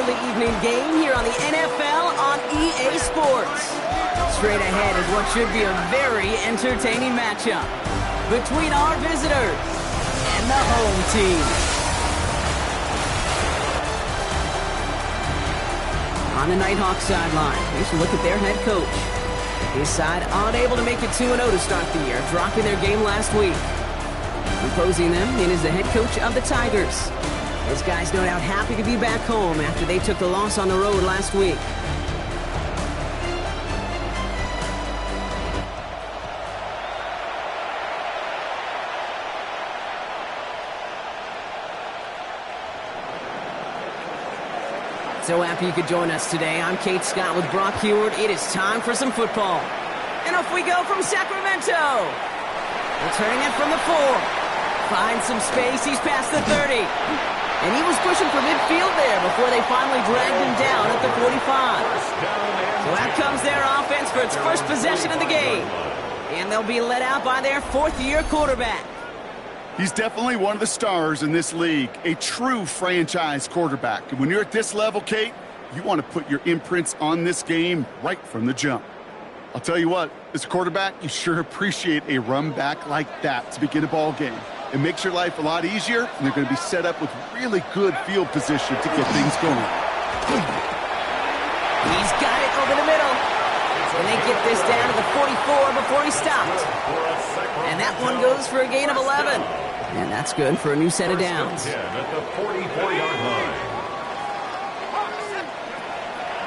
early evening game here on the NFL on EA Sports. Straight ahead is what should be a very entertaining matchup between our visitors and the home team. On the Nighthawks sideline, here's a look at their head coach. His side unable to make it 2-0 to start the year, dropping their game last week. Opposing them in is the head coach of the Tigers. This guy's no doubt happy to be back home after they took the loss on the road last week. So happy you could join us today. I'm Kate Scott with Brock Heward. It is time for some football. And off we go from Sacramento. Returning it from the 4. Finds some space. He's past the 30. And he was pushing for midfield there before they finally dragged him down at the 45. So out comes their offense for its first possession of the game. And they'll be led out by their fourth-year quarterback. He's definitely one of the stars in this league, a true franchise quarterback. And when you're at this level, Kate, you want to put your imprints on this game right from the jump. I'll tell you what, as a quarterback, you sure appreciate a run back like that to begin a ball game. It makes your life a lot easier, and they're going to be set up with really good field position to get things going. He's got it over the middle. And they get this down to the 44 before he stopped. And that one goes for a gain of 11. And that's good for a new set of downs. At the 44-yard line.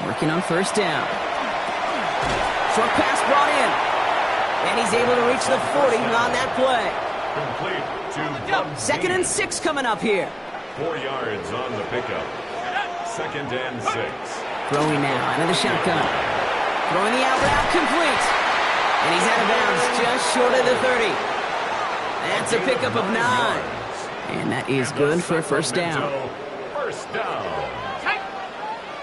Working on first down. Short pass brought in. And he's able to reach the 40 on that play. Complete to 2nd and 6 coming up here. 4 yards on the pickup. 2nd and 6. Throwing now out of the shotgun. Throwing the out route complete. And he's out of bounds just short of the 30. That's a pickup of 9. And that is good for a first down. First down.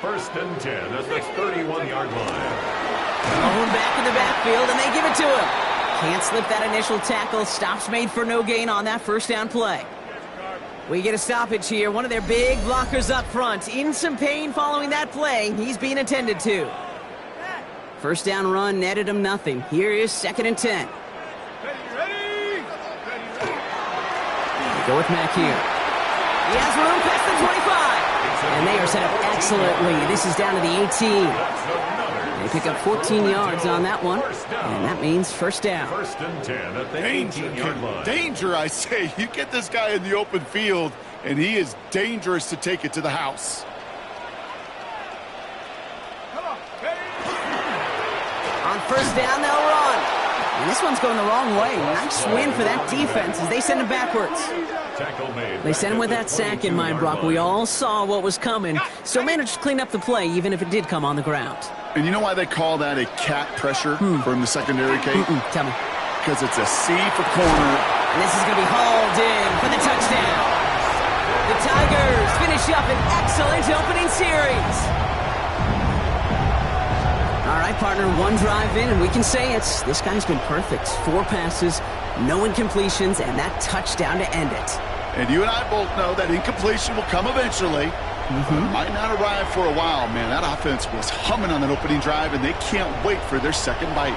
1st and 10 at the 31-yard line. Going back in the backfield, and they give it to him. Can't slip that initial tackle. Stops made for no gain on that first down play. We get a stoppage here. One of their big blockers up front. In some pain following that play. He's being attended to. First down run netted him nothing. Here is 2nd and 10. Go with Mack here. He has room past the 25. And they are set up excellently. This is down to the 18. They pick up 14 yards on that one. And that means first down. 1st and 10 at the 18-yard line. Danger, I say. You get this guy in the open field, and he is dangerous to take it to the house. On first down, they'll run. And this one's going the wrong way. Nice win for that defense as they send him backwards. They sent him with that sack in mind, Brock. We all saw what was coming, so managed to clean up the play, even if it did come on the ground. And you know why they call that a cat pressure from the secondary, Kate? Tell me. Because it's a C for corner. And this is going to be hauled in for the touchdown. The Tigers finish up an excellent opening series. All right, partner, one drive in, and we can say this guy's been perfect. 4 passes, no incompletions, and that touchdown to end it. And you and I both know that incompletion will come eventually. Might not arrive for a while, man. That offense was humming on that opening drive, and they can't wait for their second bite.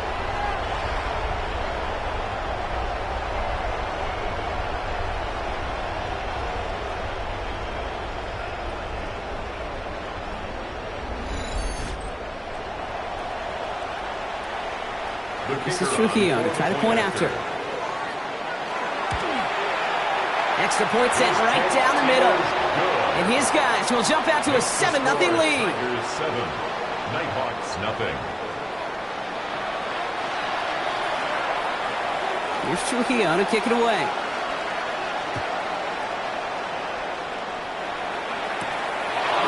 This is Trujillo to try to point after. Extra point set right down the middle. And his guys will jump out to a 7-0 lead. Tigers 7, Nighthawks nothing. Here's Trujillo to kick it away.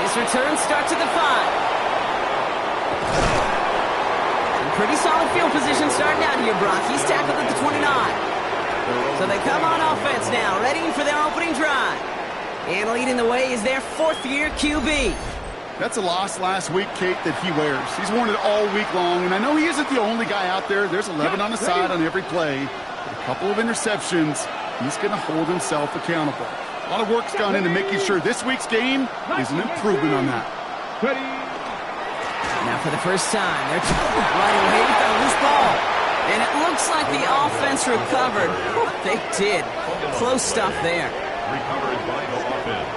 His return starts at the 5. Pretty solid field position starting out here, Brock. He's tackled at the 29. So they come on offense now, ready for their opening drive. And leading the way is their 4th-year QB. That's a loss last week, Kate, that he wears. He's worn it all week long, and I know he isn't the only guy out there. There's 11 on the side on every play. A couple of interceptions. He's going to hold himself accountable. A lot of work's gone into making sure this week's game is an improvement on that. Now for the first time, they're right away with a loose ball. And it looks like the offense recovered. They did. Close stuff there. Recovered by the offense.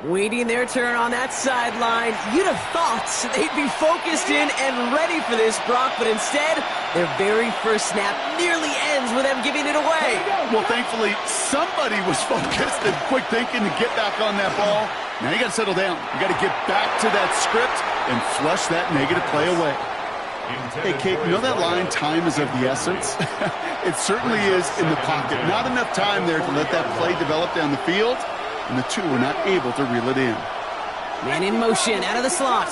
Waiting their turn on that sideline. You'd have thought they'd be focused in and ready for this, Brock, but instead, their very first snap nearly ends with them giving it away. Well, thankfully, somebody was focused and quick thinking to get back on that ball. Now you got to settle down. You got to get back to that script and flush that negative play away. Hey, Kate, you know that line, time is of the essence? It certainly is in the pocket. Not enough time there to let that play develop down the field, and the two were not able to reel it in. Man in motion, out of the slot.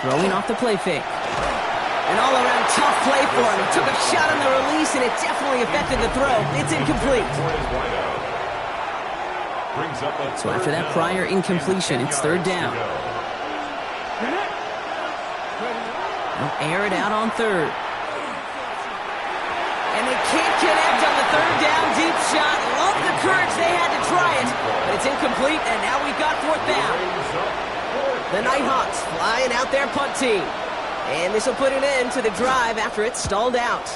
Throwing off the play fake. An all-around tough play for him. He took a shot on the release, and it definitely affected the throw. It's incomplete. So after that prior incompletion, it's third down. They'll air it out on third. And they can't connect on the third down deep shot. Love the courage they had to try it, but it's incomplete, and now we've got fourth down. The Nighthawks flying out their punt team. And this will put an end to the drive after it stalled out.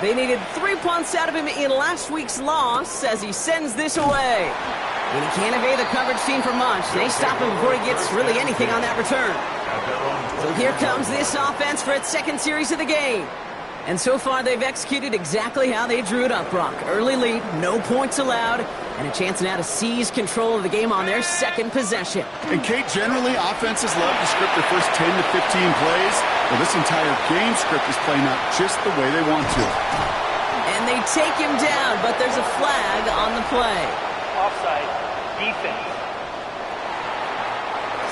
They needed 3 punts out of him in last week's loss as he sends this away. And he can't evade the coverage team for much. They stop him before he gets really anything on that return. So here comes this offense for its second series of the game. And so far, they've executed exactly how they drew it up, Brock. Early lead, no points allowed, and a chance now to seize control of the game on their second possession. And, Kate, generally, offenses love to script their first 10 to 15 plays. Well, this entire game script is playing out just the way they want to. And they take him down, but there's a flag on the play. Offside, defense.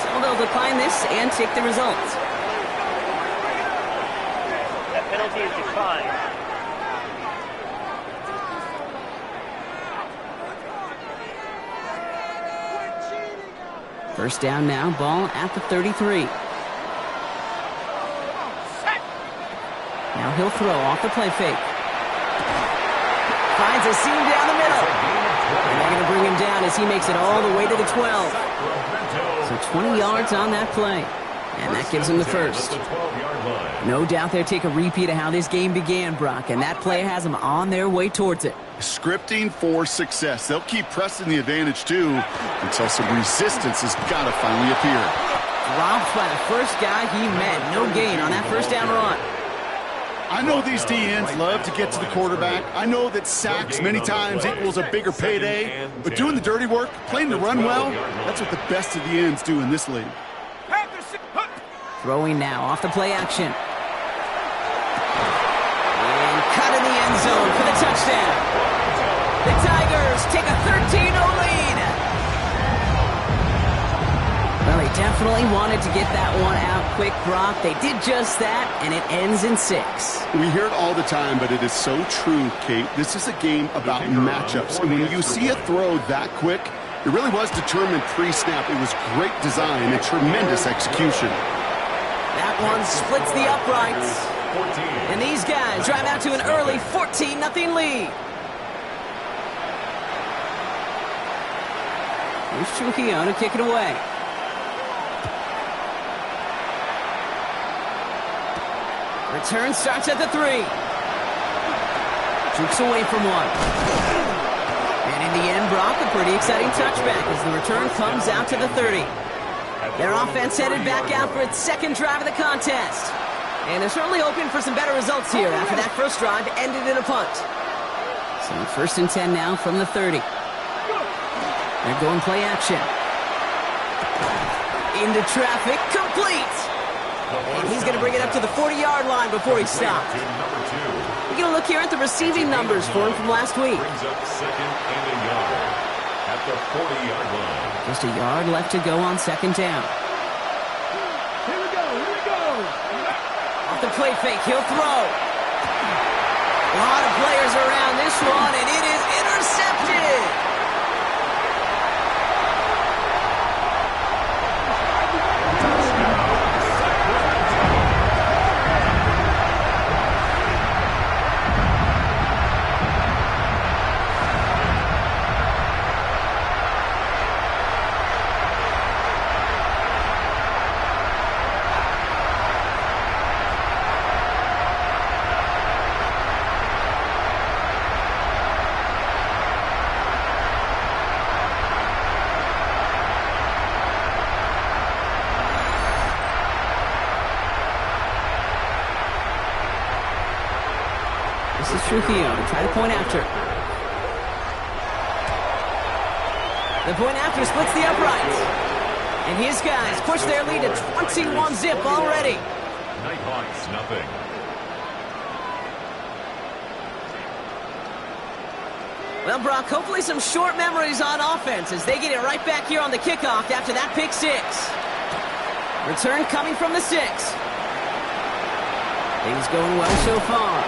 So they'll decline this and take the result. Penalty is declined. First down now, ball at the 33. Now he'll throw off the play fake. Finds a seam down the middle. And they're going to bring him down as he makes it all the way to the 12. So 20 yards on that play. And that gives him the first. No doubt they'll take a repeat of how this game began, Brock, and that play has them on their way towards it. Scripting for success. They'll keep pressing the advantage, too, until some resistance has got to finally appear. Dropped by the first guy he met. No gain on that first down run. I know these DNs love to get to the quarterback. I know that sacks many times equals a bigger payday, but doing the dirty work, playing the run well, that's what the best of the ends do in this league. Throwing now off the play action. And cut in the end zone for the touchdown. The Tigers take a 13-0 lead. Well, they definitely wanted to get that one out quick, Brock. They did just that, and it ends in 6. We hear it all the time, but it is so true, Kate. This is a game about matchups. And when you see a throw that quick, it really was determined pre-snap. It was great design and tremendous execution. That one splits the uprights. And these guys drive out to an early 14-0 lead. Here's Trujillo to kick it away. Return starts at the 3. Jukes away from one. And in the end, Brock, a pretty exciting touchback as the return comes out to the 30. Their offense headed back out for its second drive of the contest. And they're certainly hoping for some better results here after that first drive ended in a punt. So first and 10 now from the 30. They're going play action. Into traffic, complete. And he's going to bring it up to the 40-yard line before he stopped. We're going to look here at the receiving numbers for him from last week. Brings up second and a yard at the 40-yard line. Just a yard left to go on second down. Here we go. Off the play fake, he'll throw. A lot of players around this one, and it is intercepted. This is Trujillo to try to point after. The point after splits the uprights. And his guys push their lead to 21-zip already. Nighthawks, nothing. Well, Brock, hopefully some short memories on offense as they get it right back here on the kickoff after that pick six. Return coming from the 6. Things going well so far.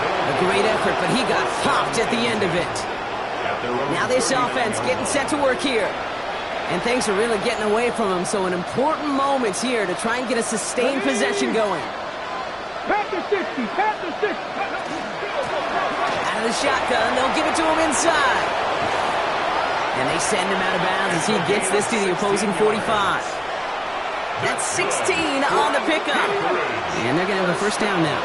A great effort, but he got popped at the end of it. Now this offense getting set to work here. And things are really getting away from him, so an important moment here to try and get a sustained possession going. Panther 60, Panther 60. Out of the shotgun, they'll give it to him inside. And they send him out of bounds as he gets this to the opposing 45. That's 16 on the pickup. And they're going to have a first down now.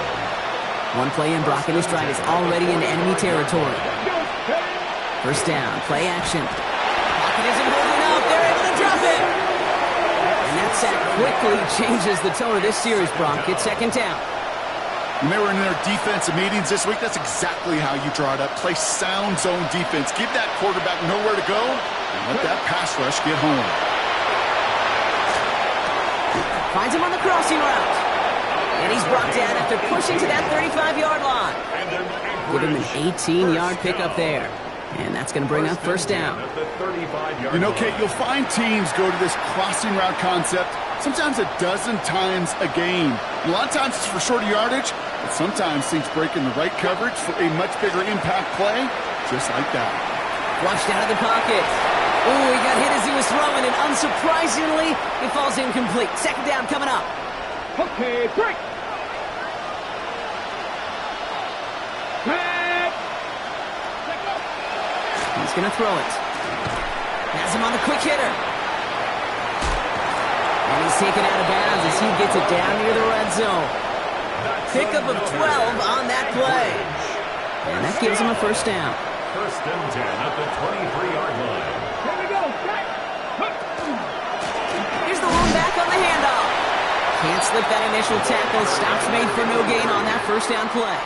One play in, Brock and his drive is already in enemy territory. First down, play action. Pocket isn't holding up. They're able to drop it. And that sack quickly changes the tone of this series, Brock. It's second down. When they were in their defensive meetings this week, that's exactly how you draw it up. Play sound zone defense. Give that quarterback nowhere to go, and let that pass rush get home. Finds him on the crossing route. And he's brought down after pushing to that 35-yard line. Give him an 18-yard pickup there. And that's going to bring up first down. You know, Kate, you'll find teams go to this crossing route concept sometimes a dozen times a game. And a lot of times it's for shorter yardage, but sometimes things break in the right coverage for a much bigger impact play, just like that. Flushed out of the pocket. Ooh, he got hit as he was throwing, and unsurprisingly, it falls incomplete. Second down coming up. Okay, break. He's going to throw it. Has him on the quick hitter. And he's taken out of bounds as he gets it down near the red zone. Pickup of 12 on that play. And that gives him a first down. First and 10 at the 23-yard line. Here we go. Here's the lone back on the handoff. Can't slip that initial tackle. Stops made for no gain on that first down play.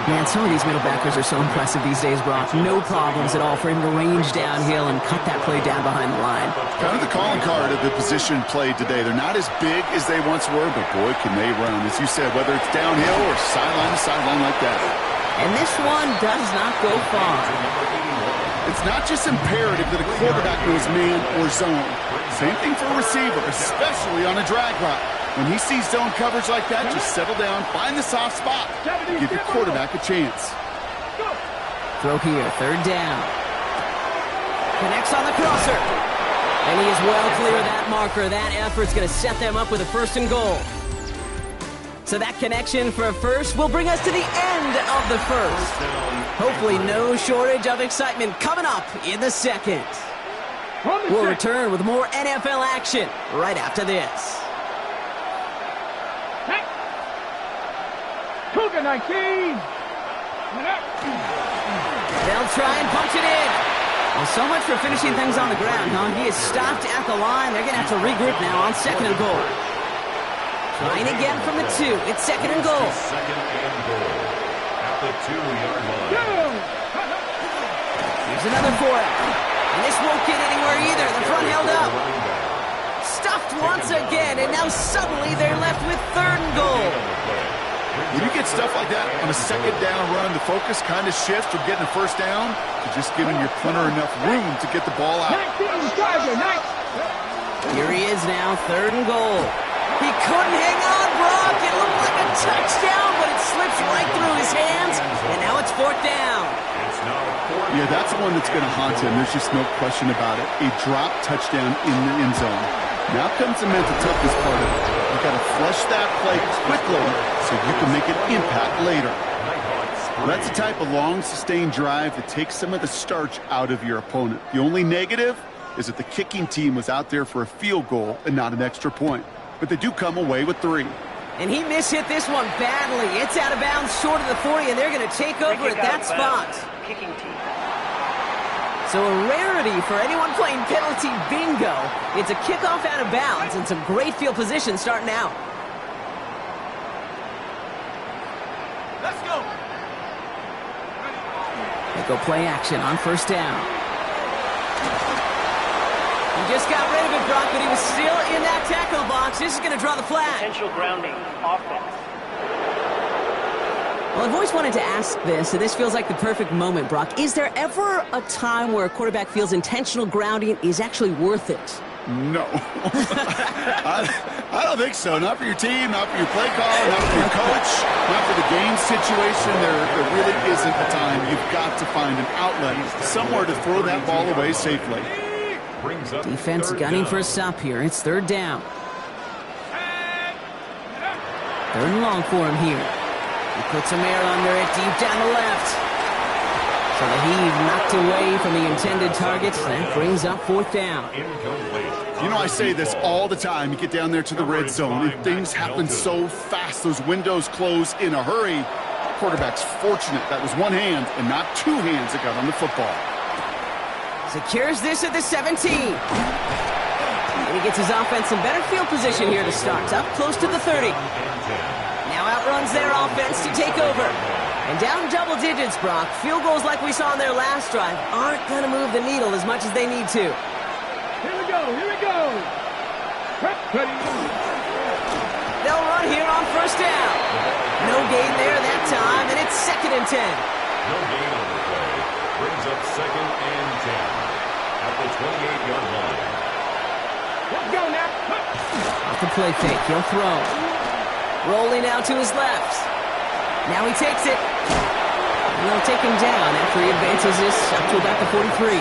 Man, some of these middle backers are so impressive these days, Brock. No problems at all for him to range downhill and cut that play down behind the line. Kind of the calling card of the position played today. They're not as big as they once were, but boy, can they run. As you said, whether it's downhill or sideline to sideline like that. And this one does not go far. It's not just imperative that a quarterback knows man or zone. Same thing for a receiver, especially on a drag route. When he sees zone coverage like that, just settle down, find the soft spot, give your quarterback a chance. Throw here, third down. Connects on the crosser. And he is well clear of that marker. That effort's going to set them up with a first and goal. So that connection for a first will bring us to the end of the first. Hopefully no shortage of excitement coming up in the second. We'll return with more NFL action right after this. Cougar 19. They'll try and punch it in. Well, so much for finishing things on the ground, huh? He is stopped at the line. They're going to have to regroup now on second and goal. Trying again from the 2. It's second and goal. Second and goal at the 2-yard line. Here's another for it. And this won't get anywhere either. The front held up. Stuffed once again, and now suddenly they're left with third and goal. When you get stuff like that on a second down run, the focus kind of shifts from getting a first down to just giving your punter enough room to get the ball out. Here he is now, third and goal. He couldn't hang on, Brock. It looked like a touchdown, but it slips right through his hands, and now it's fourth down. Yeah, that's one that's going to haunt him. There's just no question about it. A drop touchdown in the end zone. Now comes the mental toughness part of it. You've got to flush that play quickly so you can make an impact later. Well, that's the type of long, sustained drive that takes some of the starch out of your opponent. The only negative is that the kicking team was out there for a field goal and not an extra point. But they do come away with 3. And he mishit this one badly. It's out of bounds short of the 40, and they're going to take over at that spot. Kicking team. So a rarity for anyone playing penalty bingo. It's a kickoff out of bounds and some great field position starting out. Let's go. Go play action on first down. He just got rid of it, Brock, but he was still in that tackle box. This is going to draw the flag. Potential grounding. Offense. Well, I've always wanted to ask this, and this feels like the perfect moment, Brock. Is there ever a time where a quarterback feels intentional grounding is actually worth it? No. I don't think so. Not for your team, not for your play caller, not for your coach, not for the game situation. There really isn't a time. You've got to find an outlet, somewhere to throw that ball away safely. Defense gunning for a stop here. It's third down. Third and long for him here. He puts some air under it deep down the left. So the heave knocked away from the intended target. That brings up fourth down. You know, I say this all the time. You get down there to the red zone, and things happen so fast. Those windows close in a hurry. The quarterback's fortunate that was one hand and not two hands that got on the football. Secures this at the 17. And he gets his offense in better field position here to start. Up close to the 30. Now outruns their offense to take over. And down double digits, Brock. Field goals like we saw in their last drive aren't going to move the needle as much as they need to. Here we go. Here we go. They'll run here on first down. No gain there that time, and it's 2nd and 10. No gain on the play. Brings up 2nd and 10 at the 28-yard line. Let's go now. Off the play fake, he'll throw. Rolling out to his left. Now he takes it. And they'll take him down after he advances this up to about the 43.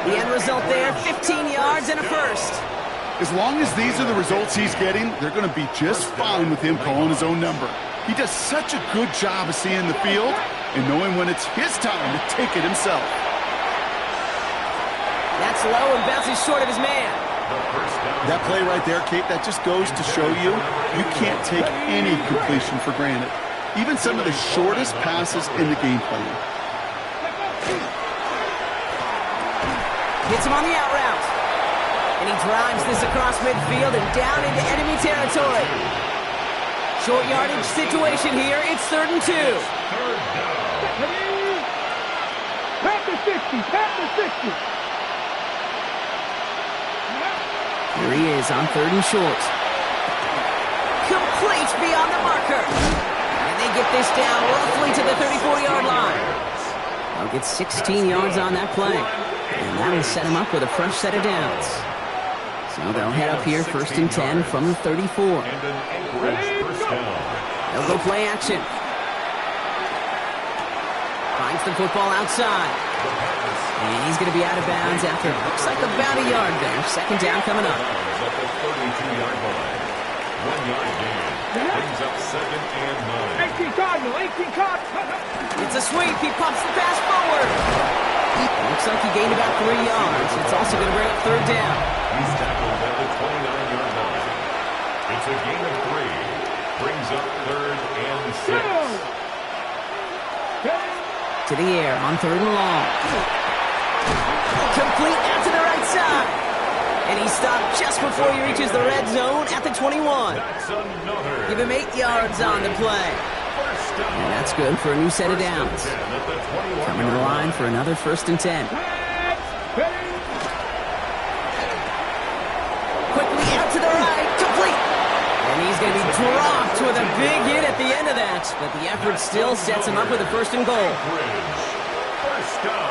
The end result there, 15 yards and a first. As long as these are the results he's getting, they're going to be just fine with him calling his own number. He does such a good job of seeing the field and knowing when it's his time to take it himself. That's low and bounces short of his man. That play right there, Kate, that just goes to show you can't take any completion for granted. Even some of the shortest passes in the game plan. Hits him on the out route. And he drives this across midfield and down into enemy territory. Short yardage situation here. It's 3rd and 2. Pat the 60. Pat the 60. Here he is on 3rd and short. Complete beyond the marker. And they get this down roughly to the 34-yard line. They'll get 16 yards on that play. And that'll set him up with a fresh set of downs. So they'll head up here 1st and 10 from the 34. And an Anchorage first down. They'll go play action. Finds the football outside. And he's going to be out of bounds after looks like about a yard there. 2nd down coming up. At the 32-yard line. 1 yard gain. Brings up 2nd and 9. 18 Cardinal. 18 Cardinal. It's a sweep. He pumps the pass forward. Looks like he gained about 3 yards. It's also going to bring up 3rd down. He's tackled at the 29-yard line. It's a gain of 3. Brings up 3rd and 6. To the air on 3rd and long. Complete out to the right side. And he stopped just before he reaches the red zone at the 21. That's another. Give him 8 yards on the play. And that's good for a new set of downs. Coming to the line for another 1st and 10. Quickly out to the right, complete. And he's going to be dropped with a big hit at the end of that. But the effort still sets him up with a 1st and goal. First down.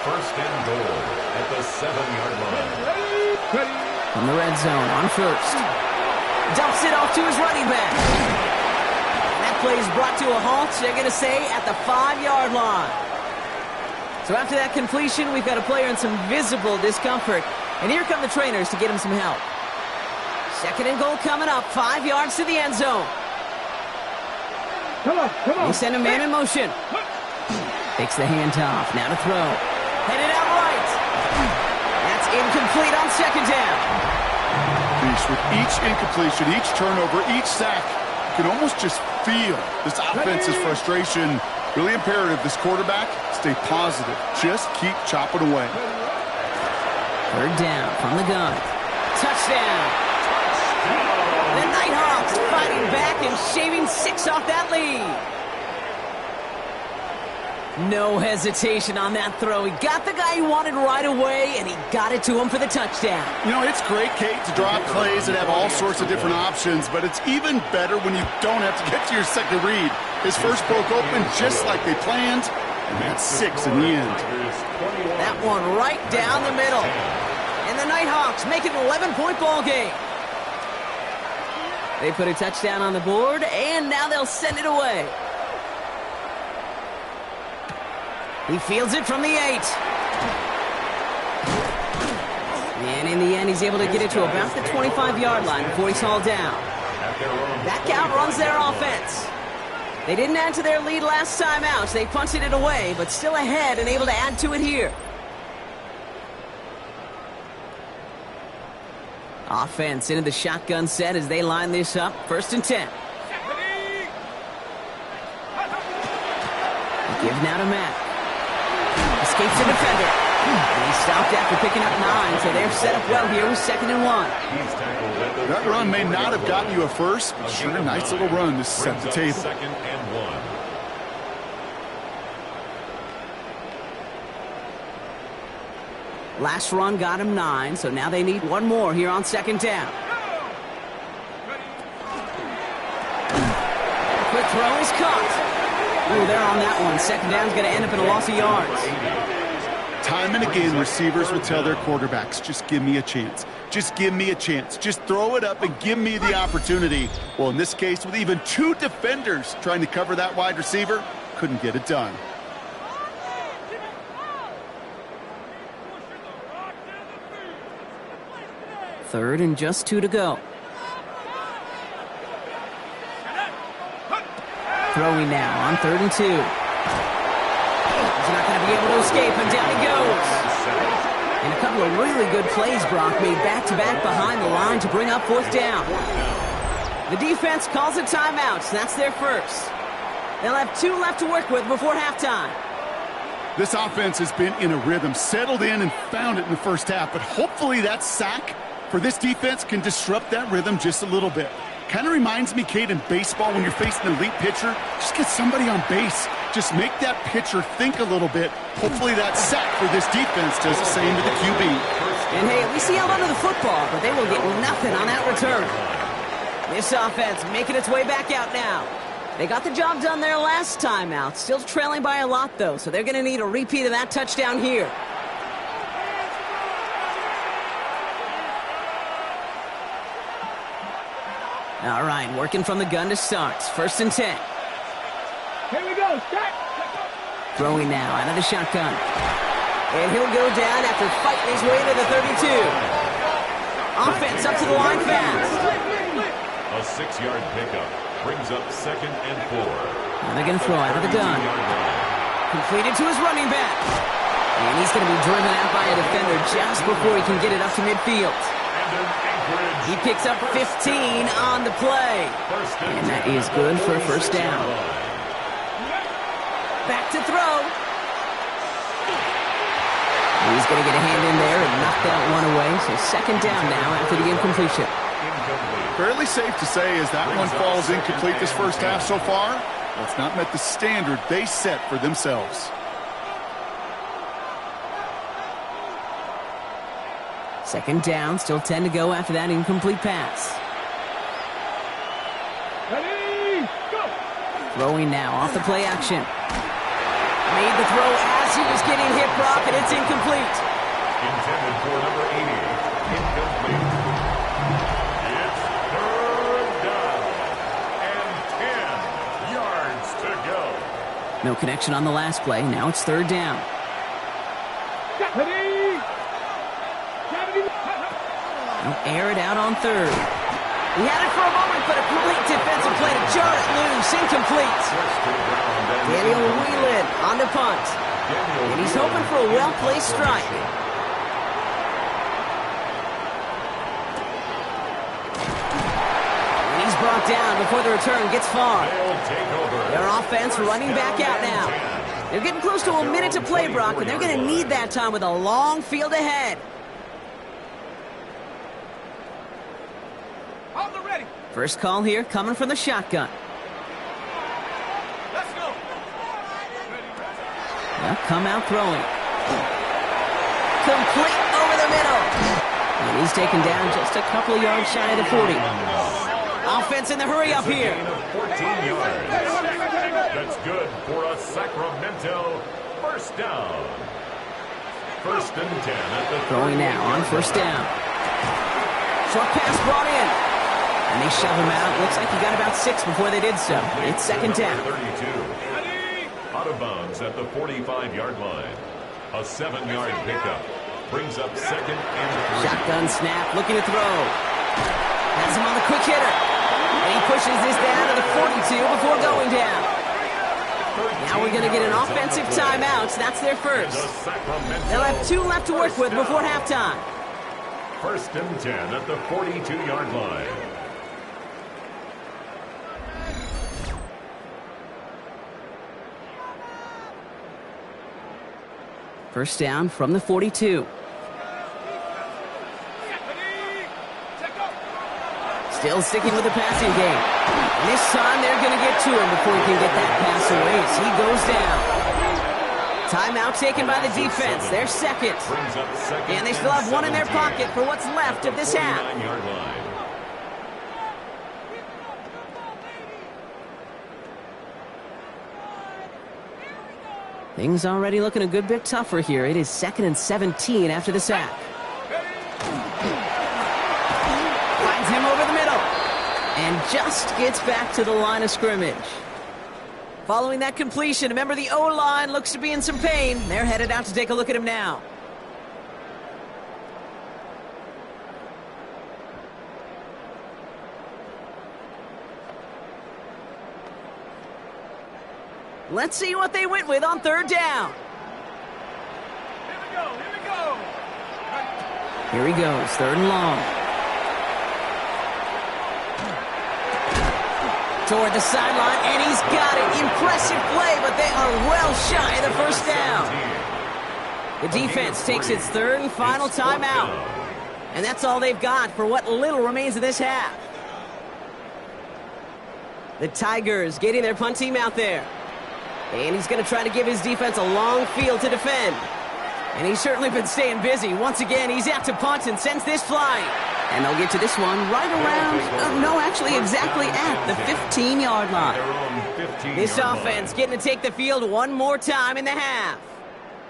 1st and goal at the 7-yard line. From the red zone on 1st. Dumps it off to his running back. Play is brought to a halt, they're going to say, at the 5-yard line. So after that completion, we've got a player in some visible discomfort. And here come the trainers to get him some help. 2nd and goal coming up, 5 yards to the end zone. Come on. They send a man in motion. Takes the handoff, now to throw. Headed out right. That's incomplete on 2nd down. With each incompletion, each turnover, each sack, you can almost just feel this offense's frustration. Really imperative, this quarterback, stay positive. Just keep chopping away. 3rd down from the gun. Touchdown. The Nighthawks fighting back and shaving 6 off that lead. No hesitation on that throw. He got the guy he wanted right away, and he got it to him for the touchdown. You know, it's great, Kate, to draw plays and have all sorts of different options, but it's even better when you don't have to get to your second read. His first broke open just like they planned, and that's 6 in the end. That one right down the middle. And the Nighthawks make it an 11-point ball game. They put a touchdown on the board, and now they'll send it away. He fields it from the 8. And in the end, he's able to get it to about the 25-yard line before he's hauled down. That count runs their offense. They didn't add to their lead last time out, so they punted it away, but still ahead and able to add to it here. Offense into the shotgun set as they line this up. 1st and 10. Give now to Matt. Escapes the defender. And he stopped after picking up 9, so they're set up well here with 2nd and 1. That run may not have gotten you a first, but sure a nice little run to set the table. 2nd and 1. Last run got him 9, so now they need one more here on 2nd down. Quick throw is caught. Ooh, they're on that one. 2nd down's going to end up in a loss of yards. Time and again, receivers will tell their quarterbacks, just give me a chance. Just give me a chance. Just throw it up and give me the opportunity. Well, in this case, with even 2 defenders trying to cover that wide receiver, couldn't get it done. Third and just 2 to go. Throwing now on 3rd and 2. He's not going to be able to escape, and down he goes. And a couple of really good plays, Brock, made back-to-back behind the line to bring up 4th down. The defense calls a timeout, so that's their first. They'll have 2 left to work with before halftime. This offense has been in a rhythm, settled in and found it in the first half, but hopefully that sack for this defense can disrupt that rhythm just a little bit. Kind of reminds me, Kate, in baseball when you're facing an elite pitcher, just get somebody on base. Just make that pitcher think a little bit. Hopefully that sack for this defense does the same to the QB. And hey, at least he held onto the football, but they will get nothing on that return. This offense making its way back out now. They got the job done there last time out. Still trailing by a lot, though, so they're going to need a repeat of that touchdown here. All right, working from the gun to start. 1st and 10. Here we go. Start. Throwing now out of the shotgun. And he'll go down after fighting his way to the 32. Offense up to the line fast. A 6-yard pickup brings up 2nd and 4. Now they're going to throw out of the gun. Completed to his running back. And he's going to be driven out by a defender just before he can get it up to midfield. He picks up 15 on the play. And that is good for a 1st down. Back to throw. He's going to get a hand in there and knock that one away. So 2nd down now after the incompletion. Fairly safe to say as that one falls incomplete this first half so far, that's not met the standard they set for themselves. 2nd down, still 10 to go after that incomplete pass. Ready, go. Throwing now off the play action. Made the throw as he was getting hit, Brock, and it's incomplete. Intended for number 80. Incomplete. It's 3rd down and 10 yards to go. No connection on the last play. Now it's 3rd down. Ready. Air it out on 3rd. He had it for a moment, but a great defensive play to jar it loose. Incomplete. Daniel Whelan on the punt. And he's hoping for a well-placed strike. And he's brought down before the return gets far. Their offense running back out now. They're getting close to a minute to play, Brock, and they're going to need that time with a long field ahead. First call here coming from the shotgun. Let's go. They'll come out throwing. Complete over the middle. And he's taken down just a couple of yards shy of the 40. Offense in the hurry up here. 14 yards. That's good for a Sacramento first down. First and 10 at the throwing now on first down. Short pass brought in. And they shove him out. Looks like he got about 6 before they did so. It's second down. 32. Out of bounds at the 45-yard line. A 7-yard pickup. Brings up second and 3. Shotgun snap, looking to throw. Has him on the quick hitter. And he pushes this down to the 42 before going down. Now we're going to get an offensive timeout. That's their first. They'll have 2 left to work with before halftime. First and 10 at the 42-yard line. First down from the 42. Still sticking with the passing game. And this time they're going to get to him before he can get that pass away as he goes down. Timeout taken by the defense. They're second. And they still have 1 in their pocket for what's left of this half. Things already looking a good bit tougher here. It is 2nd and 17 after the sack. Finds him over the middle. And just gets back to the line of scrimmage. Following that completion, remember the O-line looks to be in some pain. They're headed out to take a look at him now. Let's see what they went with on third down. Here he goes, 3rd and long. Toward the sideline, and he's got it. Impressive play, but they are well shy of the first down. The defense takes its 3rd and final timeout. And that's all they've got for what little remains of this half. The Tigers getting their punt team out there. And he's going to try to give his defense a long field to defend. And he's certainly been staying busy. Once again, he's out to punt and sends this flying. And they'll get to this one right around, no, actually exactly at the 15-yard line. This offense getting to take the field one more time in the half.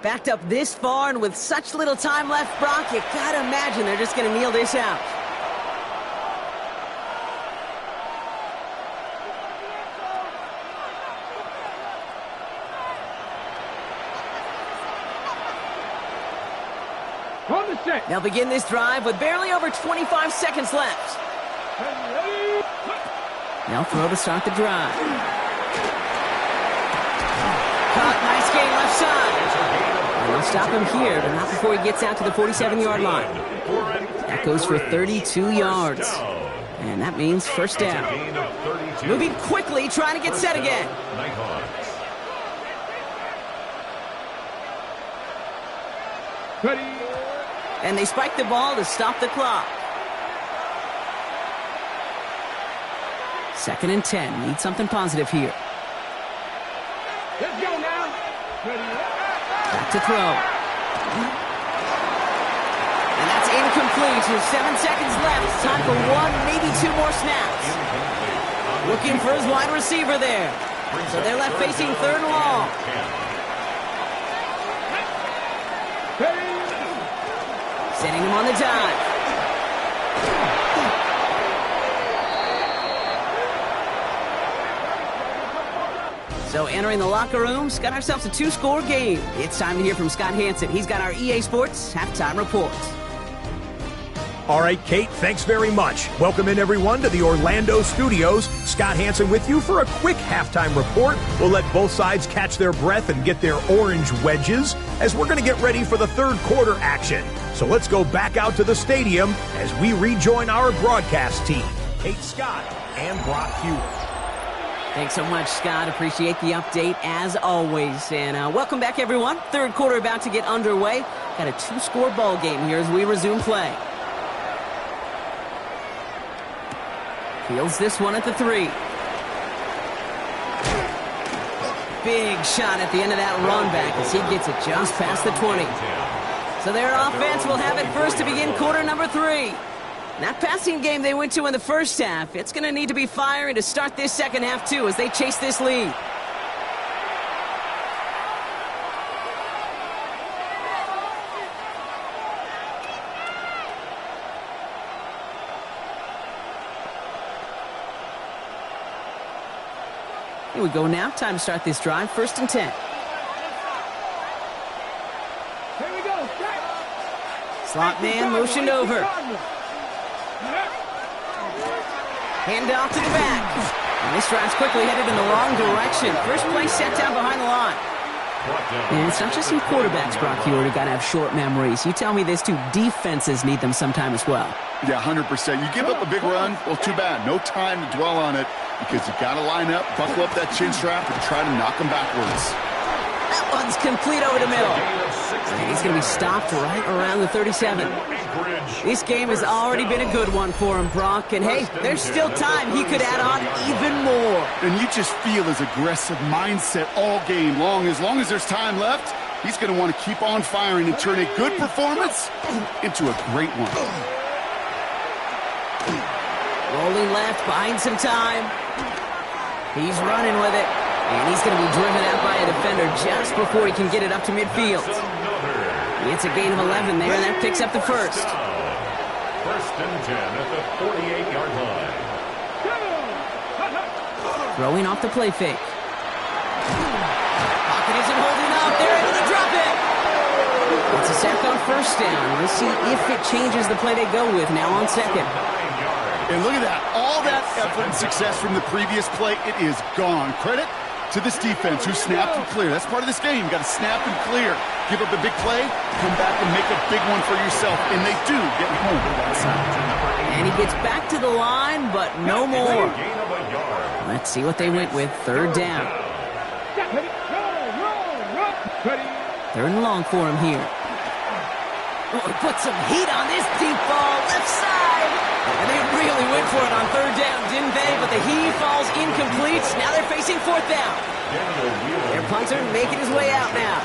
Backed up this far and with such little time left, Brock, you got to imagine they're just going to kneel this out. They'll begin this drive with barely over 25 seconds left. They'll throw to start the drive. Caught, nice gain left side. And they'll stop him here, but not before he gets out to the 47-yard line. That goes for 32 yards. And that means first down. Moving quickly, trying to get set again. And they spike the ball to stop the clock. 2nd and 10. Need something positive here. Let's go now. Back to throw. And that's incomplete. With 7 seconds left. Time for 1, maybe 2 more snaps. Looking for his wide receiver there. So they're left facing 3rd and long. Sending him on the dive. So entering the locker rooms, got ourselves a 2-score game. It's time to hear from Scott Hansen. He's got our EA Sports halftime report. All right, Kate, thanks very much. Welcome in, everyone, to the Orlando studios. Scott Hansen with you for a quick halftime report. We'll let both sides catch their breath and get their orange wedges as we're going to get ready for the 3rd quarter action. So let's go back out to the stadium as we rejoin our broadcast team, Kate Scott and Brock Hewitt. Thanks so much, Scott. Appreciate the update, as always. And welcome back, everyone. 3rd quarter about to get underway. Got a 2-score ball game here as we resume play. Fields this one at the 3. big shot at the end of that run back as he gets it just past the 20. So their offense will have it first to begin quarter number 3. That passing game they went to in the first half, it's going to need to be firing to start this second half too as they chase this lead. Here we go now. Time to start this drive. 1st and 10. Here we go. Slot man motioned over. Handoff to the back. And this drive's quickly headed in the wrong direction. First play set down behind the line. And it's not just some quarterbacks, Brock, you got to have short memories. You tell me this too, defenses need them sometime as well. Yeah, 100%. You give up a big run, well, too bad. No time to dwell on it because you got to line up, buckle up that chin strap, and try to knock them backwards. That one's complete over the middle. And he's going to be stopped right around the 37. This game has already been a good one for him, Brock. And, hey, there's still time. He could add on even more. And you just feel his aggressive mindset all game long. As long as there's time left, he's going to want to keep on firing and turn a good performance into a great one. Rolling left, buying some time. He's running with it. And he's going to be driven out by a defender just before he can get it up to midfield. It's a gain of 11 there, and that picks up the first. 1st and 10 at the 48-yard line. Throwing off the play fake. Pocket isn't holding up. They're able to drop it. It's a sack on 1st down. We'll see if it changes the play they go with now on 2nd. And look at that. All that effort and success from the previous play, it is gone. Credit to this defense who snapped and cleared. That's part of this game. You got to snap and clear. Give up a big play, come back and make a big one for yourself. And they do get home with that side. And he gets back to the line, but no more. Let's see what they went with. 3rd down. 3rd and long for him here. Oh, put some heat on this deep ball. Left side. And they really went for it on 3rd down, didn't they? But the heave falls incomplete. Now they're facing 4th down. Their punter making his way out now.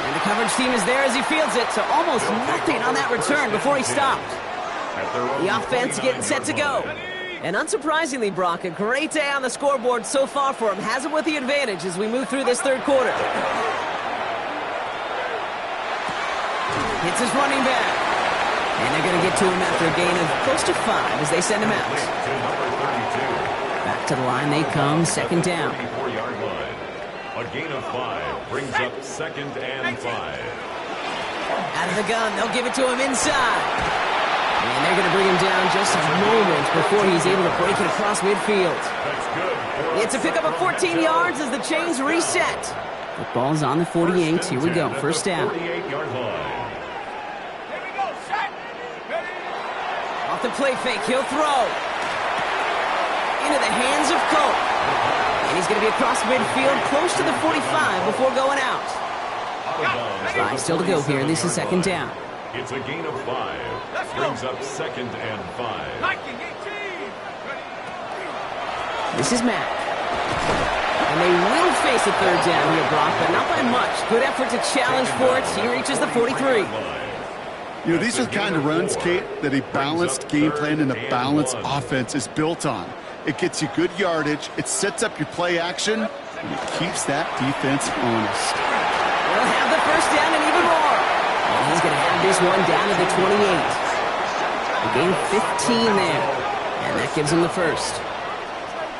And the coverage team is there as he fields it, so almost nothing on that return before he stopped. The offense getting set to go. And unsurprisingly, Brock, a great day on the scoreboard so far for him. Has him with the advantage as we move through this 3rd quarter. Hits his running back. And they're going to get to him after a gain of close to 5 as they send him out. Back to the line they come, 2nd down. A gain of 5 brings up 2nd and 5. Out of the gun, they'll give it to him inside. And they're going to bring him down just a moment before he's able to break it across midfield. It's a pickup of 14 yards as the chains reset. The ball's on the 48. Here we go. 1st down. Off the play fake. He'll throw. Into the hands of Cope. And he's going to be across midfield close to the 45 before going out. 5 still to go here. This is 2nd down. It's a gain of 5. Brings up 2nd and 5. This is Matt. And they will face a 3rd down here, Brock, but not by much. Good effort to challenge for it. He reaches the 43. You know, these are the kind of runs, Kate, that a balanced game plan and a balanced offense is built on. It gets you good yardage, it sets up your play action, and it keeps that defense honest. They'll have the 1st down and even more. And he's going to have this one down to the 28. A gain of 15 there. And that gives him the 1st.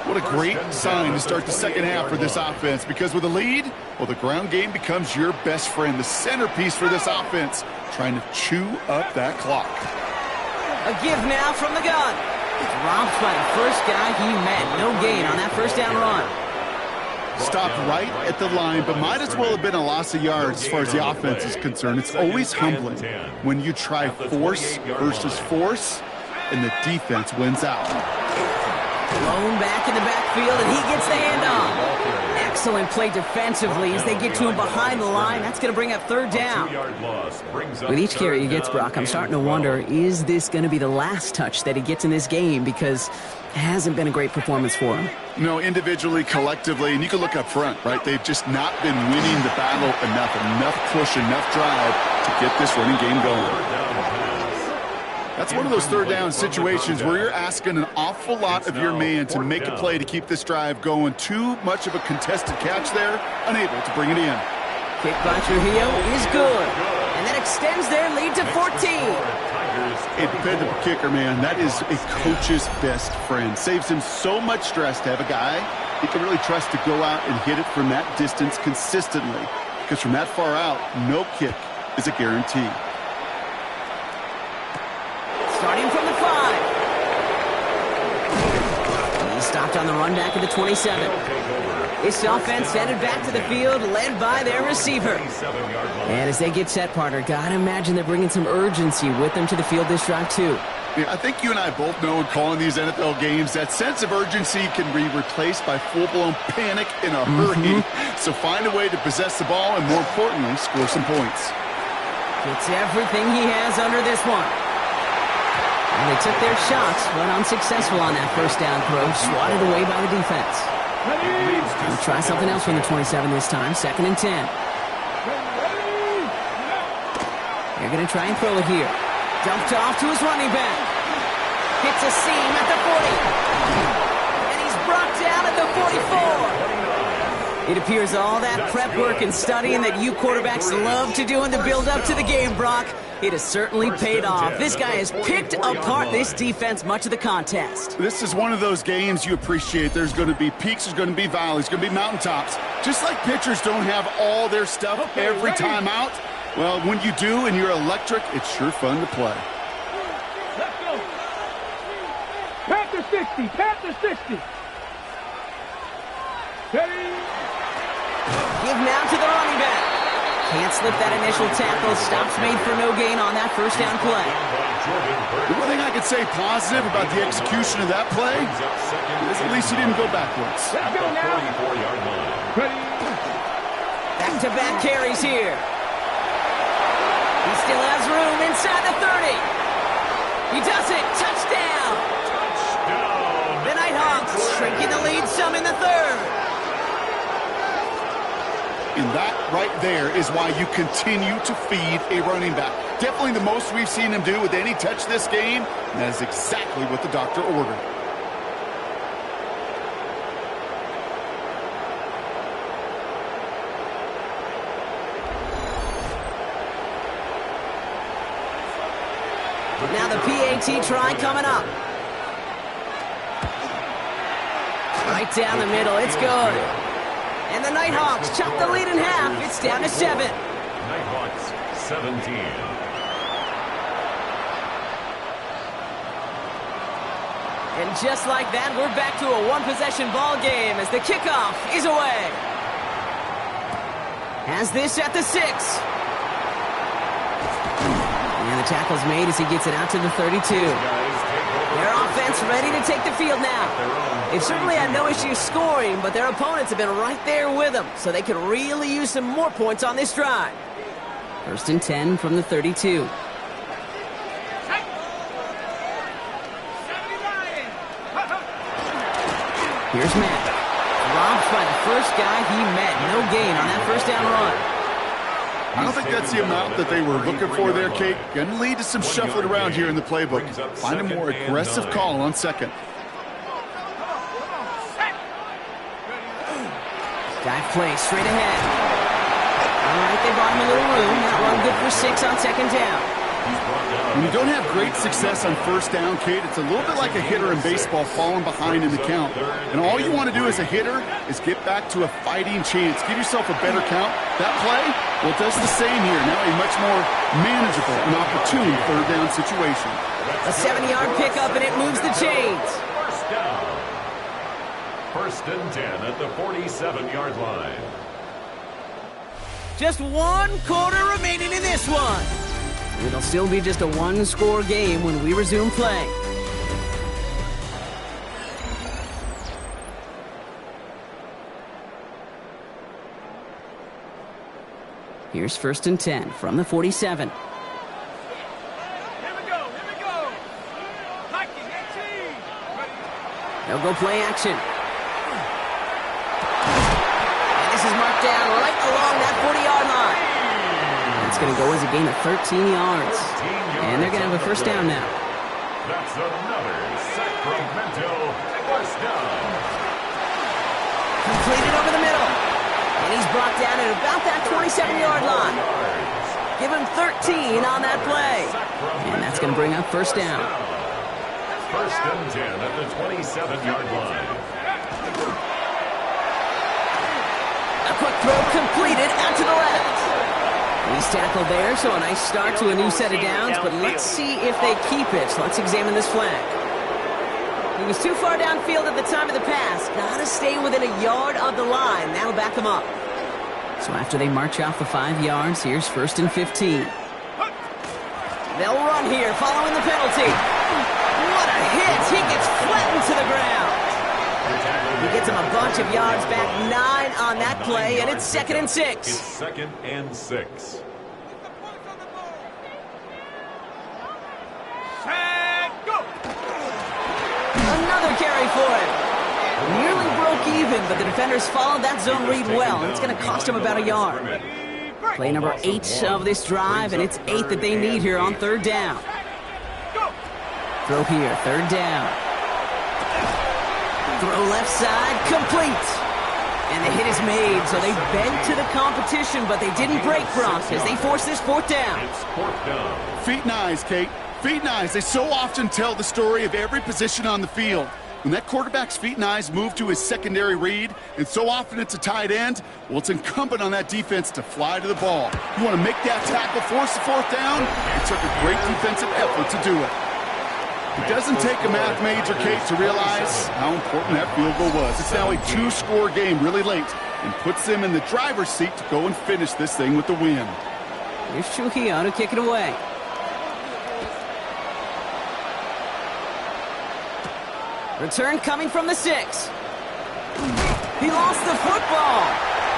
What a great sign to start the 2nd half for this offense, because with a lead, well, the ground game becomes your best friend, the centerpiece for this offense, trying to chew up that clock. A give now from the gun. Dropped by the first guy he met. No gain on that 1st down run. Stopped right at the line, but might as well have been a loss of yards as far as the offense is concerned. It's always humbling when you try force versus force, and the defense wins out. Blown back in the backfield, and he gets the handoff. Excellent play defensively as they get to him behind the line. That's going to bring up third down. With each carry he gets, Brock, I'm starting to wonder, is this going to be the last touch that he gets in this game? Because it hasn't been a great performance for him. No, individually, collectively, and you can look up front, right? They've just not been winning the battle enough push, enough drive to get this running game going. That's one of those third down situations where you're asking an awful lot of your man to make a play to keep this drive going. Too much of a contested catch there, unable to bring it in. Kick by Trujillo is good, and that extends their lead to 14. A dependable kicker, man. That is a coach's best friend. Saves him so much stress to have a guy he can really trust to go out and hit it from that distance consistently. Because from that far out, no kick is a guarantee. Starting from the 5. He stopped on the run back at the 27. This offense headed back to the field, led by their receiver. And as they get set, partner, gotta imagine they're bringing some urgency with them to the field this drive, too. Yeah, I think you and I both know in calling these NFL games, that sense of urgency can be replaced by full-blown panic in a hurry. So find a way to possess the ball and, more importantly, score some points. Gets everything he has under this one. And they took their shots, but unsuccessful on that first down throw, swatted away by the defense. We'll try something else from the 27 this time, 2nd and 10. They're going to try and throw it here. Dumped off to his running back. Hits a seam at the 40. And he's brought down at the 44. It appears all that prep work and studying that you quarterbacks love to do in the build-up to the game, Brock, it has certainly paid off. This guy has picked apart this defense much of the contest. This is one of those games you appreciate. There's going to be peaks, there's going to be valleys, going to be mountaintops. Just like pitchers don't have all their stuff every time out, well, when you do and you're electric, it's sure fun to play. Let's go. Panther 60, Panther 60. Ready? Give now to the running back. Can't slip that initial tackle. Stops made for no gain on that first down play. The one thing I could say positive about the execution of that play is at least he didn't go backwards. Let's go now. Ready? Back-to-back carries here. He still has room inside the 30. He does it. Touchdown. The Nighthawks shrinking the lead some in the 3rd. And that right there is why you continue to feed a running back. Definitely the most we've seen him do with any touch this game, and that is exactly what the doctor ordered. Now the PAT try coming up. Right down the middle. It's good. And the Nighthawks chop the lead in half. It's down to 7. Nighthawks 17. And just like that, we're back to a one-possession ball game as the kickoff is away. Has this at the 6. And the tackle's made as he gets it out to the 32. Their offense ready to take the field now. They've certainly had no issue scoring, but their opponents have been right there with them, so they could really use some more points on this drive. 1st and 10 from the 32. Here's Matt. Robbed by the first guy he met. No gain on that first down run. I don't think that's the amount that they were looking for there, Kate. Going to lead to some shuffling around here in the playbook. Find a more aggressive call on 2nd. Dive play straight ahead. All right, they bought him a little room. That run good for 6 on 2nd down. When you don't have great success on first down, Kate, it's a little bit like a hitter in baseball falling behind in the count. And all you want to do as a hitter is get back to a fighting chance. Give yourself a better count. That play, well, it does the same here. Now a much more manageable and opportune third down situation. A 70-yard pickup, and it moves the chains. First down. 1st and 10 at the 47-yard line. Just 1 quarter remaining in this one. It'll still be just a one-score game when we resume play. Here's 1st and 10 from the 47. They'll go play action. And this is marked down right along that 40-yard line. That's going to go as a gain of 13 yards. And they're going to have a first down now. That's another Sacramento first down. Completed over the middle. And he's brought down at about that 27-yard line. Give him 13 on that play. And that's going to bring up first down. 1st and 10 at the 27-yard line. A quick throw completed out to the left. He's tackled there, so a nice start to a new set of downs, but let's see if they keep it. So let's examine this flag. He was too far downfield at the time of the pass. Gotta stay within a yard of the line. That'll back him up. So after they march off the 5 yards, here's 1st and 15. They'll run here following the penalty. What a hit! He gets flattened to the ground. He gets him a bunch of yards back, 9 on that play, and it's 2nd and 6. It's 2nd and 6. Another carry for him. Nearly broke even, but the defenders followed that zone read well, and it's going to cost him about a yard. Play number 8 of this drive, and it's 8 that they need here on 3rd down. Throw here, 3rd down. Throw left side, complete. And the hit is made, so they bent to the competition, but they didn't break, Brock, as they force this 4th down. It's 4th down. Feet and eyes, Kate. Feet and eyes. They so often tell the story of every position on the field. When that quarterback's feet and eyes move to his secondary read, and so often it's a tight end, well, it's incumbent on that defense to fly to the ball. You want to make that tackle, force the 4th down? It took a great defensive effort to do it. It doesn't take a math major, Kate, to realize how important that field goal was. It's now a 2-score game really late and puts them in the driver's seat to go and finish this thing with the win. Here's Trujillo to kick it away. Return coming from the 6. He lost the football,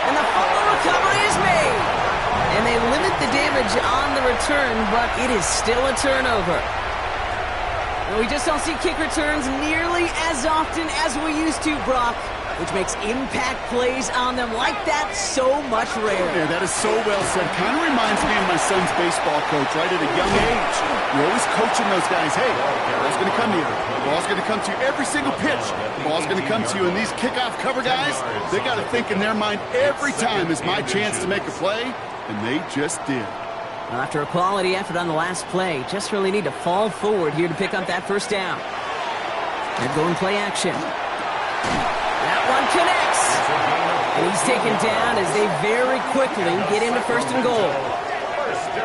and the fumble recovery is made. And they limit the damage on the return, but it is still a turnover. We just don't see kick returns nearly as often as we used to, Brock, which makes impact plays on them like that so much rarer. Yeah, that is so well said. Kind of reminds me of my son's baseball coach, right, at a young age. You're always coaching those guys, hey, the ball's going to come to you. The ball's going to come to you every single pitch. The ball's going to come to you. And these kickoff cover guys, they got to think in their mind every time is my chance to make a play, and they just did. Well, after a quality effort on the last play, just really need to fall forward here to pick up that first down. They're going play action. That one connects. And he's taken down as they very quickly get into 1st and goal.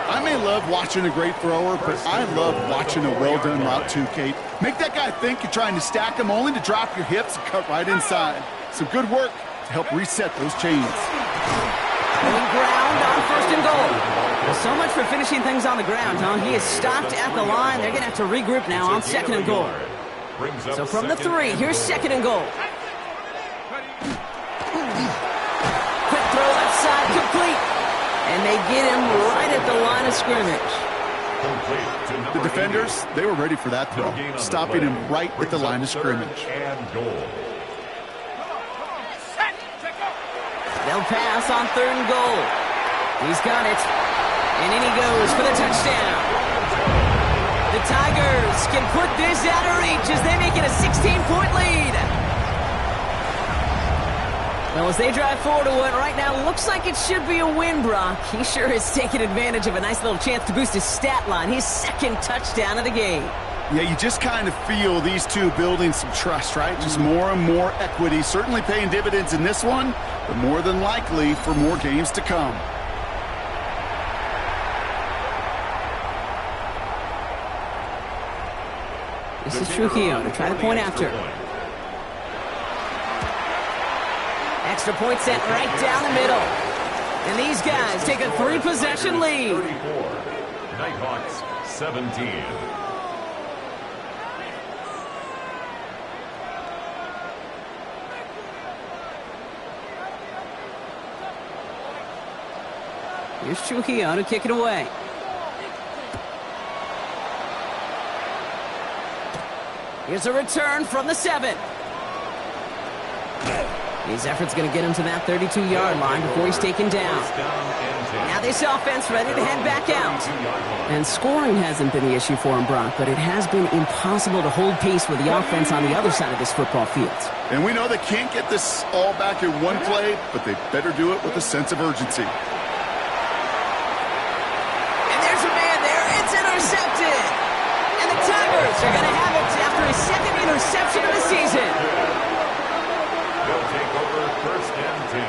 I may love watching a great thrower, but I love watching a well-done route too, Kate. Make that guy think you're trying to stack him only to drop your hips and cut right inside. Some good work to help reset those chains. Going ground on 1st and goal. Well, so much for finishing things on the ground, huh? He is stopped at the line. They're going to have to regroup now on 2nd and goal. So from the 3, here's 2nd and goal. Quick throw left side, complete. And they get him right at the line of scrimmage. The defenders, they were ready for that throw, stopping him right at the line of scrimmage. They'll pass on 3rd and goal. He's got it. And in he goes for the touchdown. The Tigers can put this out of reach as they make it a 16-point lead. Well, as they drive forward to what right now looks like it should be a win, Brock, he sure has taken advantage of a nice little chance to boost his stat line. His 2nd touchdown of the game. Yeah, you just kind of feel these two building some trust, right? Just more and more equity. Certainly paying dividends in this one, but more than likely for more games to come. This is Trujillo to try the point after. Extra point sent right down the middle. And these guys take a 3-possession lead. 34. Nighthawks 17. Here's Trujillo to kick it away. Here's a return from the 7. His effort's going to get him to that 32-yard line before he's taken down. Now this offense ready to head back out. And scoring hasn't been the issue for him, Brock, but it has been impossible to hold pace with the offense on the other side of this football field. And we know they can't get this all back in one play, but they better do it with a sense of urgency. And there's a man there. It's intercepted. And the Tigers are going to have it after his second interception of the season. They'll take over 1st and 10.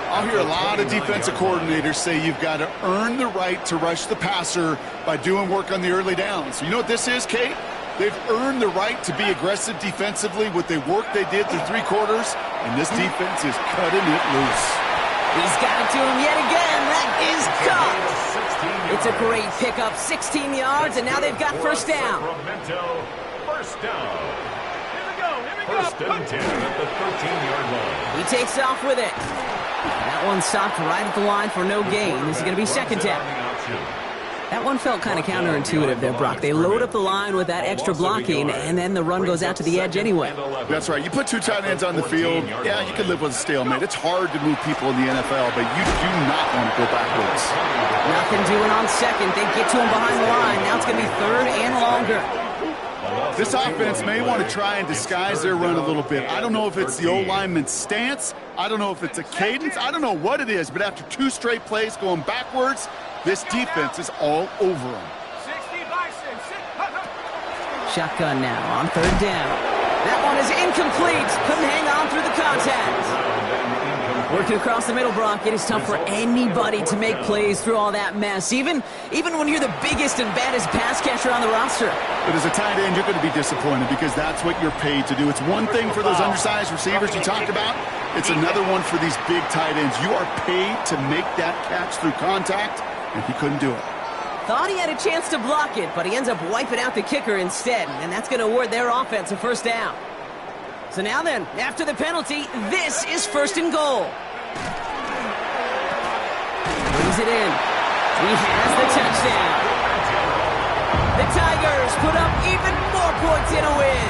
I'll hear a lot of defensive coordinators say you've got to earn the right to rush the passer by doing work on the early downs. You know what this is, Kate? They've earned the right to be aggressive defensively with the work they did through 3 quarters, and this defense is cutting it loose. He's got it to him yet again. That is caught. It's a great pickup, 16 yards, and now they've got first down. Sacramento, first down. First and 10 at the 13-yard line. He takes off with it. That one stopped right at the line for no gain. This is going to be second down. That one felt kind of counterintuitive there, Brock. They load up the line with that extra blocking, and then the run goes out to the edge anyway. That's right. You put 2 tight ends on the field, yeah, you can live with a stalemate. It's hard to move people in the NFL, but you do not want to go backwards. Nothing doing on second. They get to him behind the line. Now it's going to be 3rd and longer. This offense may want to try and disguise their run a little bit. I don't know if it's the O-lineman's stance. I don't know if it's a cadence. I don't know what it is, but after 2 straight plays going backwards, this defense is all over them. Shotgun now on 3rd down. That one is incomplete. Couldn't hang on through the contact. Working across the middle, Brock, it is tough for anybody to make plays through all that mess, even when you're the biggest and baddest pass catcher on the roster. But as a tight end, you're going to be disappointed because that's what you're paid to do. It's one thing for those undersized receivers you talked about. It's another one for these big tight ends. You are paid to make that catch through contact, and he couldn't do it. Thought he had a chance to block it, but he ends up wiping out the kicker instead, and that's going to award their offense a first down. So now then, after the penalty, this is 1st and goal. Brings it in. He has the touchdown. The Tigers put up even more points in a win.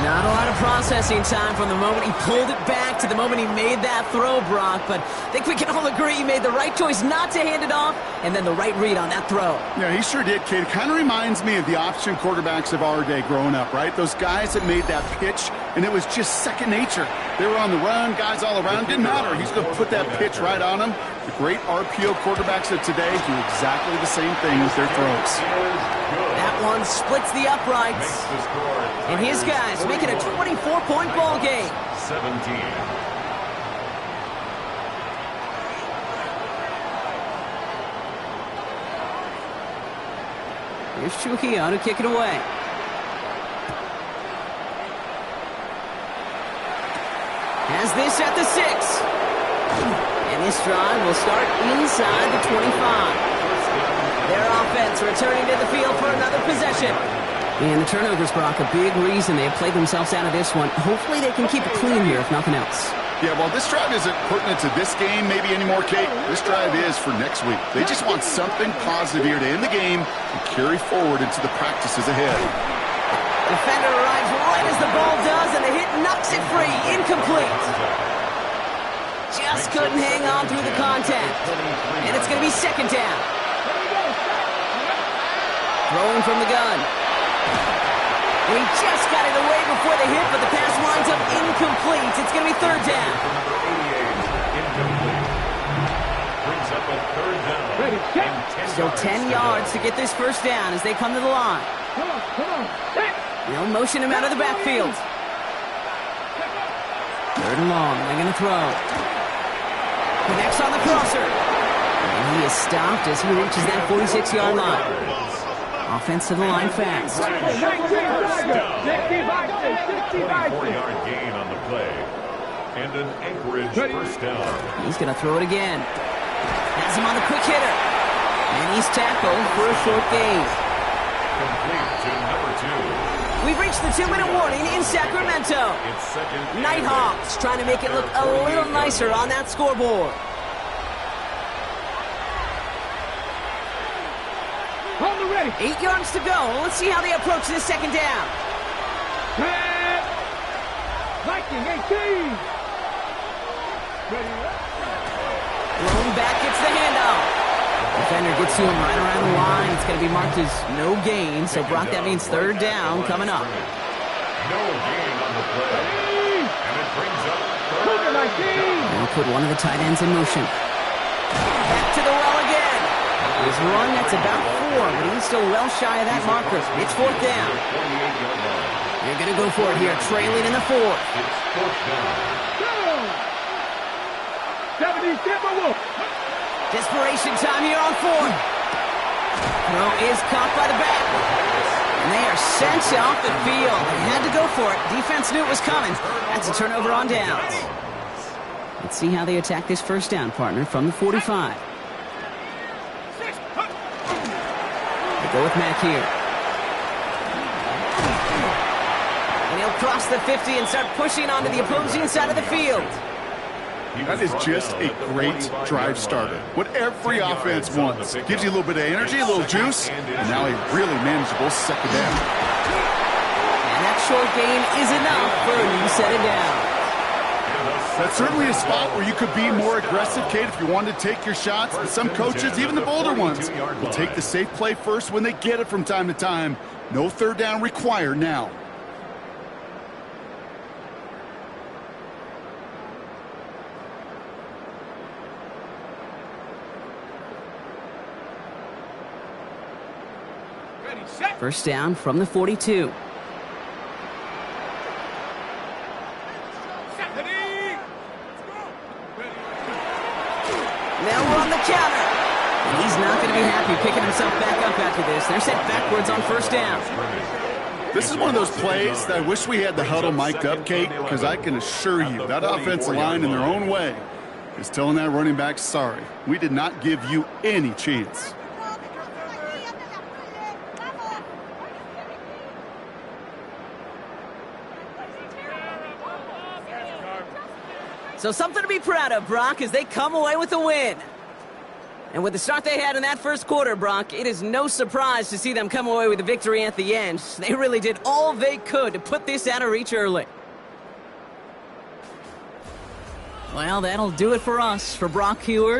Not a lot of processing time from the moment he pulled it back to the moment he made that throw, Brock, but I think we can all agree he made the right choice not to hand it off, and then the right read on that throw. Yeah, he sure did, kid. It kind of reminds me of the option quarterbacks of our day growing up, right? Those guys that made that pitch, and it was just second nature. They were on the run, guys all around. Didn't matter. He's going to put that pitch right on them. The great RPO quarterbacks of today do exactly the same thing with their throws. That one splits the uprights. And his guys make it a 24-point ball game. 17. Here's Trujillo to kick it away. Has this at the 6. And this drive will start inside the 25. Their offense returning to the field for another possession. And the turnovers, Brock, a big reason they have played themselves out of this one. Hopefully they can keep it clean here, if nothing else. Yeah, well, this drive isn't pertinent to this game maybe anymore, Kate. This drive is for next week. They just want something positive here to end the game and carry forward into the practices ahead. Defender arrives right as the ball does, and the hit knocks it free. Incomplete. Just couldn't hang on through the contact. And it's going to be second down. Throwing from the gun. And he just got it away before the hit, but the pass winds up incomplete. It's going to be 3rd down. Brings up a 3rd down. Still 10 yards to get this first down as they come to the line. They'll motion him out of the backfield. 3rd and long. They're going to throw. Connects on the crosser. And he is stopped as he reaches that 46-yard line. Offense to the line fast. 24-yard gain on the play. And an Anchorage first down. He's going to throw it again. Has him on the quick hitter. And he's tackled for a short gain. Complete to number 2. We've reached the 2-minute warning in Sacramento. It's second. Nighthawks trying to make it look a little nicer on that scoreboard. ready. 8 yards to go. Let's see how they approach this second down. Set. Viking 18. Ready. Thrown back, gets the handoff. Defender gets to him right around the line. It's going to be marked as no gain. So, Brock, that means third down coming up. No gain on the play. And it brings up third down. They'll put one of the tight ends in motion. Back to the well again. His run, that's about 4, but he's still well shy of that marker. It's fourth down. They're going to go for it here, trailing in the fourth. It's fourth down. 70 Timberwolves. Desperation time here on fourth. Throw is caught by the back. And they are sent off the field. They had to go for it. Defense knew it was coming. That's a turnover on downs. Let's see how they attack this first down, partner, from the 45. They go with Mack here. And he'll cross the 50 and start pushing onto the opposing side of the field. That is just a great drive starter. What every offense wants. Gives you a little bit of energy, a little juice, and now a really manageable second down. And that short gain is enough for a new set of downs. That's certainly a spot where you could be more aggressive, Kate, if you wanted to take your shots. But some coaches, even the bolder ones, will take the safe play first when they get it from time to time. No third down required now. First down from the 42. They'll run the counter. And he's not going to be happy picking himself back up after this. They're sent backwards on first down. This is one of those plays that I wish we had the huddle mic'd up, Kate, because I can assure you that offensive line in their own way is telling that running back, sorry, we did not give you any chance. So something to be proud of, Brock, as they come away with a win. And with the start they had in that first quarter, Brock, it is no surprise to see them come away with a victory at the end. They really did all they could to put this out of reach early. Well, that'll do it for us. For Brock Huard.